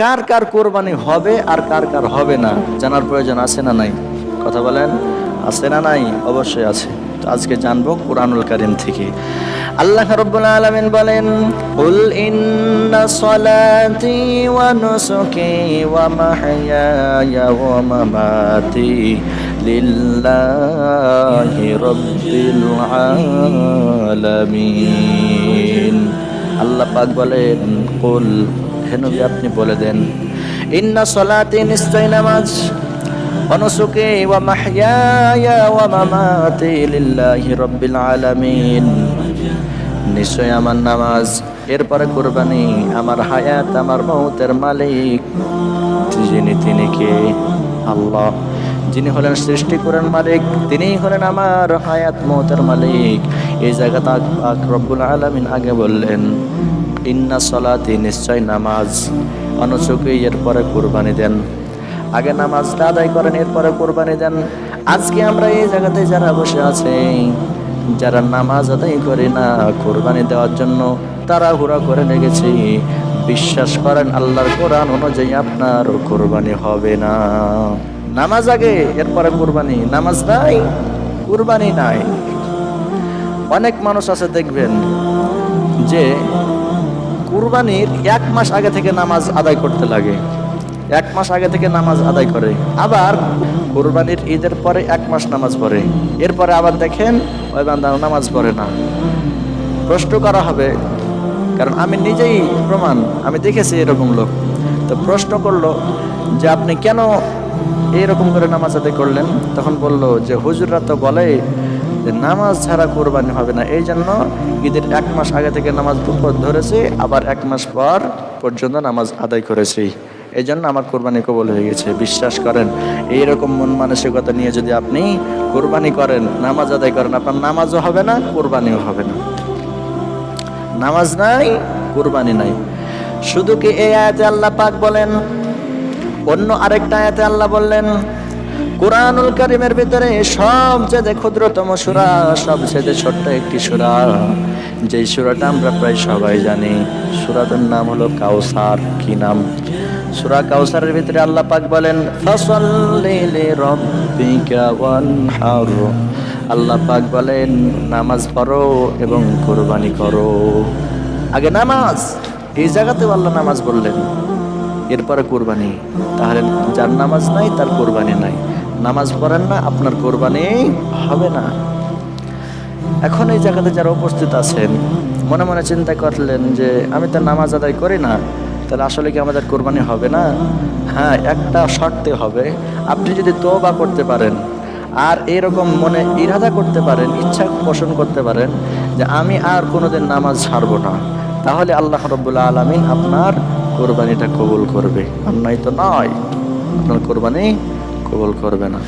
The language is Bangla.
কার কার কোরবানি হবে আর কার কার হবে না জানার প্রয়োজন আছে না নাই? কথা বলেন, আছে না নাই? অবশ্যই আছে। তো আজকে জানবো কুরআনুল কারীম থেকে। আল্লাহ রাব্বুল আলামিন বলেন, কুল ইন্না সলাতি ওয়া নুসুকি ওয়া মাহইয়ায়া ওয়া মামাতি লিল্লাহি রাব্বিল আলামিন। আল্লাহ পাক বলেন, কুল, হে নবী আপনি বলে দেন, ইন্না সলাতি, নিশ্চয় নামাজ, ওয়া নুসুকি ওয়া মাহইয়ায়া ওয়া মামাতি লিল্লাহি রাব্বিল আলামিন, নিশ্চয় আমার নামাজ, এরপরে কুরবানি, আমার হায়াত, আমার মৌতের মালিক তিনি কে? আল্লাহ, যিনি হলেন সৃষ্টি করেন মালিক, তিনিই হলেন আমার হায়াত মৌতের মালিক। এই জায়গাটা পাক রব্বুল আলামিন আগে বললেন ইন্না সলাতি, নিশ্চয় নামাজ, অনুসুকি, এরপরে কুরবানি দেন। আগে নামাজটা আদায় করেন, এরপরে কুরবানি দেন। আজকে আমরা এই জায়গাতে যারা বসে আছে, যারা নামাজ আদায় করে না, কুরবানি দেওয়ার জন্য তাড়াহুড়া করে লেগেছি, বিশ্বাস করেন আল্লাহর কোরআন অনুযায়ী আপনার কুরবানি হবে না। নামাজ আগে, এরপরে কুরবানি। নামাজ নাই, কুরবানি নাই। অনেক মানুষ আছে দেখবেন যে কুরবানির 1 মাস আগে থেকে নামাজ আদায় করতে লাগে, 1 মাস আগে থেকে নামাজ আদায় করে, আবার কুরবানির ঈদের পরে 1 মাস নামাজ পড়ে, এরপরে আবার দেখেন ওই বান্দা নামাজ পড়ে না। প্রশ্ন করা হবে, কারণ আমি নিজেই প্রমাণ, আমি দেখেছি এরকম লোক। তো প্রশ্ন করলো যে আপনি কেন এইরকম করে নামাজ আদায় করলেন? তখন বলল যে হুজুররা তো বলে যে নামাজ ছাড়া কুরবানি হবে না, এই জন্য ঈদের 1 মাস আগে থেকে নামাজ ধরেছি, আবার 1 মাস পর পর্যন্ত নামাজ আদায় করেছি, এই জন্য আমার কোরবানি কবুল হয়ে গেছে। বিশ্বাস করেন, এইরকম মন মানসিকতা নিয়ে যদি আপনি কোরবানি করেন, নামাজ আদায় করেন, আপনার নামাজও হবে না, কোরবানিও হবে না। নামাজ নাই, কোরবানি নাই। শুধু কি এই আয়াতে আল্লাহ পাক বলেন? অন্য আরেকটা আয়াতে আল্লাহ বললেন, কুরআনুল কারীমের ভিতরে সবচেয়ে ক্ষুদ্রতম সূরা, সবচেয়ে ছোট্ট একটি সূরা, যেই সূরাটা আমরা প্রায় সবাই জানি, সূরাটার নাম হলো কাউসার। কি নাম? সূরা কাউসারের ভিতরে আল্লাহ পাক বলেন, ফাসাল্লি লিরাব্বিকা ওয়ানহার। আল্লাহ পাক বলেন নামাজ পড়ো এবং কুরবানি করো। আগে নামাজ, এই জায়গাতেও আল্লাহ নামাজ বললেন, এরপরে কুরবানি। তাহলে যার নামাজ নাই তার কুরবানি নাই। নামাজ পড়েন না, আপনার কুরবানি হবে না। এখন এই জায়গাতে যারা উপস্থিত আছেন, মনে মনে চিন্তা করলেন যে আমি তো নামাজ আদায় করি না, তাহলে আসলে কি আমাদের কুরবানি হবে না? হ্যাঁ, একটা শর্তে হবে, আপনি যদি তওবা করতে পারেন আর এরকম মনে ইরাদা করতে পারেন, ইচ্ছা পোষণ করতে পারেন যে আমি আর কোনোদিন নামাজ ছাড়বো না, তাহলে আল্লাহ রাব্বুল আলামিন আপনার কোরবানিটা কবুল করবে। আর নয়তো নয়, আপনার কোরবানি কবুল করবে না।